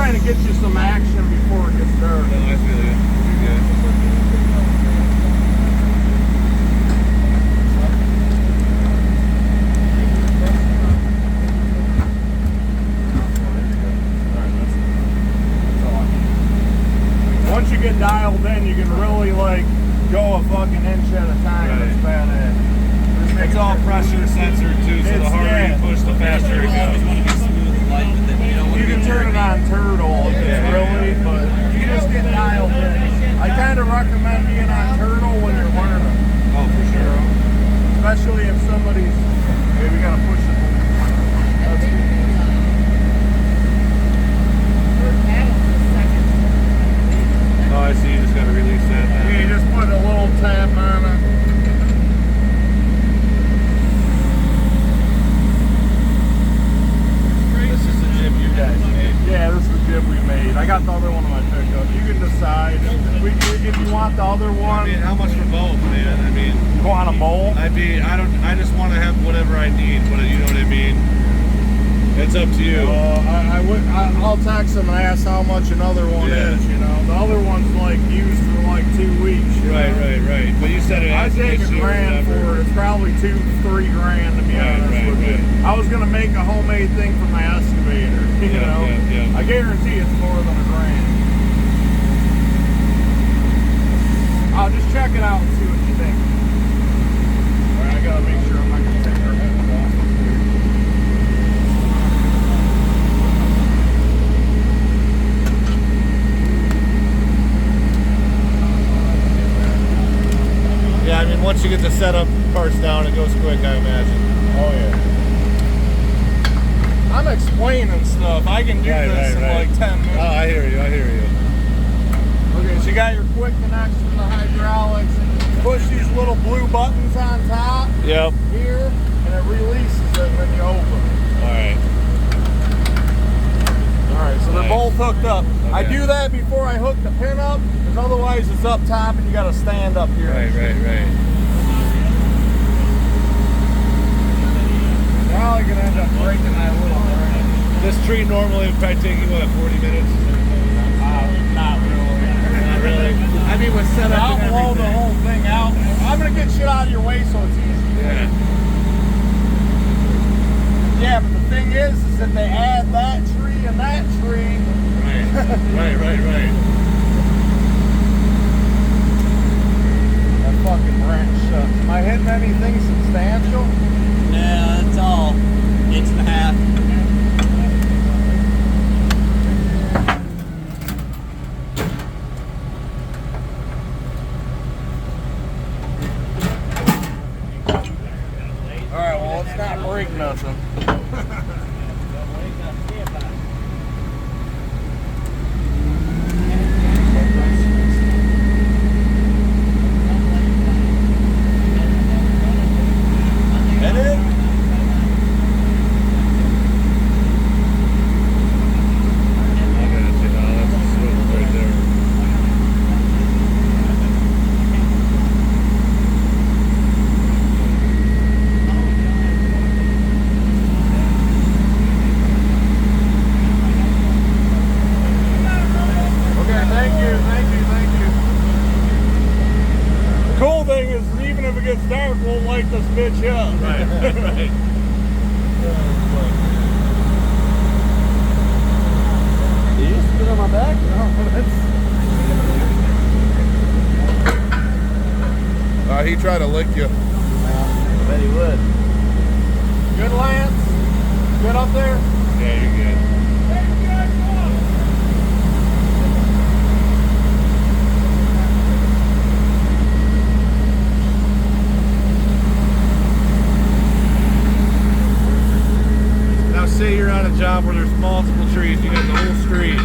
trying to get you some action before it gets dark. No, I feel you. You're good. Once you get dialed in, you can really like go a fucking inch at a time. Right. It's badass. It's all pressure censored too, so the harder you push, the faster it goes. You can turn it on turtle if it's really, but you just get dialed in. I kind of recommend being on turtle when you're learning. Oh, for sure. Especially if somebody's, hey, we gotta push it. That's good. Oh, I see. You just gotta release that. Yeah, you just put a little tap on it. This is the jib you guys made. Yeah, this is the jib we made. I got the other one in my pickup. You can decide if you want the other one. I mean, how much for both, man? I mean, You want a mold? I just want to have whatever I need. You know what I mean? It's up to you. I'll text them and ask how much another one is. You know, the other one's like used for like 2 weeks. Right. But you said it. I take $1,000 for it. It's probably $2-3 grand to be honest with you. I was gonna make a homemade thing for my excavator. You know, I guarantee it's more than $1,000. I'll just check it out and see what you think. All right, I gotta make sure I'm not gonna take her head off. Yeah, I mean, once you get the setup parts down, it goes quick, I imagine. Oh yeah. I'm explaining stuff. I can do this in like 10 minutes. Oh, I hear you. Okay, so you got your quick connection to the hydraulics. Push these little blue buttons on top Yep. here, and it releases it when you open it. Alright. Alright, so they're Nice. both hooked up. I Okay. do that before I hook the pin up, because otherwise it's up top and you got to stand up here. Right. Probably gonna end up breaking that little branch. This tree normally would probably take you, what, 40 minutes? Not really. Not really. I mean, with setup I'll and blow the everything. whole thing out. I'm gonna get shit out of your way so it's easy. Yeah. Yeah, but the thing is that they add that tree and that tree. Right. That fucking branch shuts. Am I hitting anything substantial? Yeah, that's all. 1.5 inches. Alright, well, let's not break nothing. Hit it? Okay, thank you. The cool thing is, even if it gets dark, we'll light this bitch up. Right. Did you spit on my back? No, He tried to lick you. I bet he would. Good, Lance? Good up there? Yeah, you're good. Now say you're on a job where there's multiple trees, you got the whole street.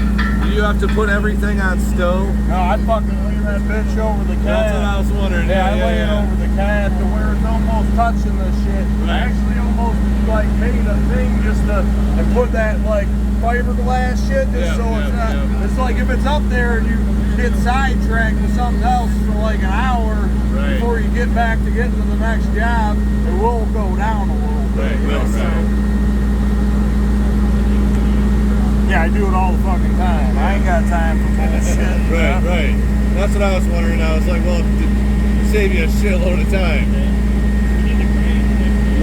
Do you have to put everything on stow? No, I fucking lay that bitch over the cab. That's what I was wondering. Yeah, I lay it over the cab to where it's almost touching this shit. I Right. actually almost like made a thing just to and put that like fiberglass shit just so it's not. It's like if it's up there and you get sidetracked with something else for like an hour before you get back to getting to the next job, it will go down a little bit. Right. Yeah, I do it all the fucking time. I ain't got time for bullshit. Right, right. That's what I was wondering. I was like, well, to save you a shitload of time.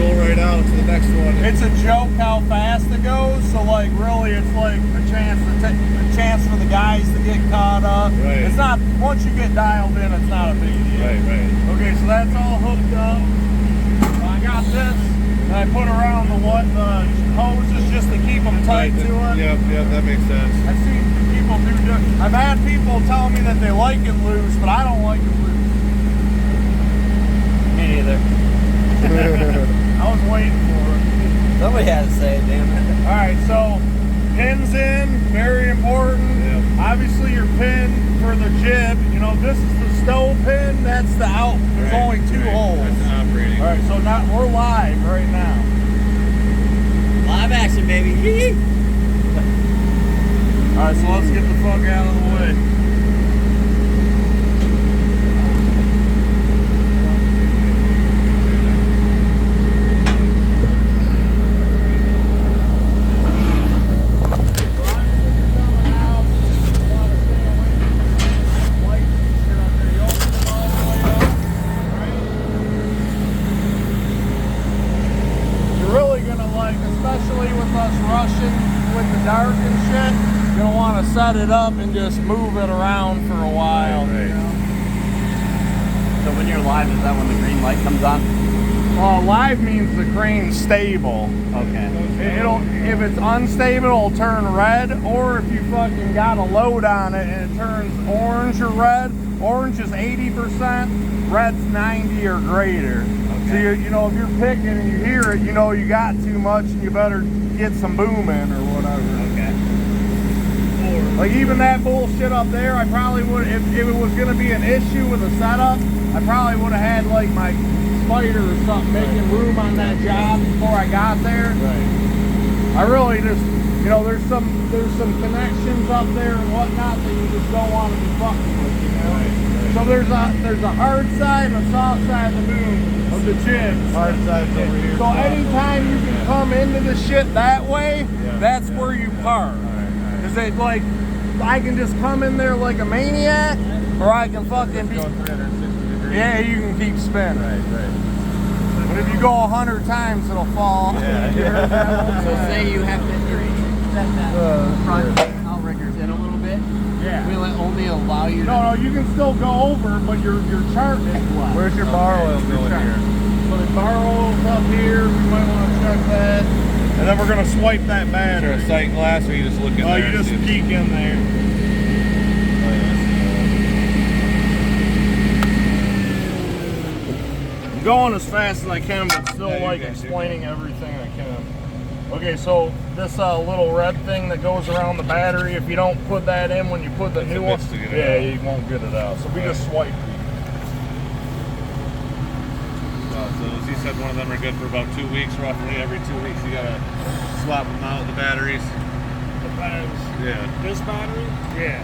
Roll right out to the next one. It's a joke how fast it goes. So like, really, it's like a chance for the guys to get caught up. Right. It's not, once you get dialed in, it's not a big deal. Right, right. Okay, so that's all hooked up. I got this, and I put around the hoses just to keep them tight to it. Yep, that makes sense. I've seen people do. I've had people tell me that they like it loose, but I don't like it loose. Me neither. I was waiting for it. Somebody had to say it, damn it. All right, so pins in, very important. Yep. Obviously, your pin for the jib. You know, this is the stow pin. That's the out. There's Right, only two right. holes. That's the operating. All right, so now we're live right now. Live action, baby. Yee. All right, so let's get the fuck out of the way. Especially with us rushing with the dark and shit, you're gonna want to set it up and just move it around for a while. Right, right. You know? So when you're live, is that when the green light comes on? Live means the crane's stable. Okay. If it's unstable, it'll turn red, or if you fucking got a load on it and it turns orange or red. Orange is 80%, red's 90 or greater. So you know, if you're picking and you hear it, you know you got too much and you better get some boom in or whatever. Okay. Like even that bullshit up there, I probably would, if it was gonna be an issue with the setup, I probably would have had like my spider or something making room on that job before I got there. Right. I really just, you know, there's some connections up there and whatnot that you just don't want to be fucking with, you know. Right. So there's a hard side and a soft side of the boom of the jibs. Hard side's over here. So anytime you can come into the shit that way, that's where you park. Cause it like, I can just come in there like a maniac, or I can fucking be. Go 360 degrees. Yeah, you can keep spinning. Right. But if you go 100 times, it'll fall. Yeah. So say you have to set that front outriggers in a little bit. Yeah. Will it only allow you to... No, you can still go over, but your chart is left. Where's your bar oil going here? So the bar oil's up here. We might want to check that. And then we're gonna swipe that Is there battery. a sight glass, or you just look in Oh, there? you just and see peek in there. I'm going as fast as I can, but still Yeah, like you can. explaining everything I can. Okay, so this little red thing that goes around the battery, if you don't put that in when you put the It's new a one, bitch to get it yeah, out. you won't get it out. So we Right. just swipe these. So as he said, one of them are good for about 2 weeks, roughly. Every 2 weeks, you gotta swap them out, the batteries. Depends. Yeah. This battery? Yeah.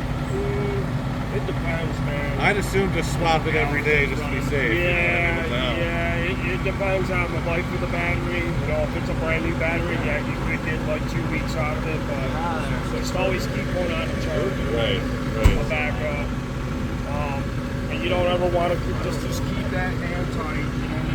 It depends, man. I'd assume just swap it every day just to be safe. Yeah, You know, it depends on the life of the battery. You know, if it's a brand new battery, yeah, you could get like 2 weeks out of it, but just always keep one on the charger. Right. A backup. And you don't ever want to just keep that hand tight. You know,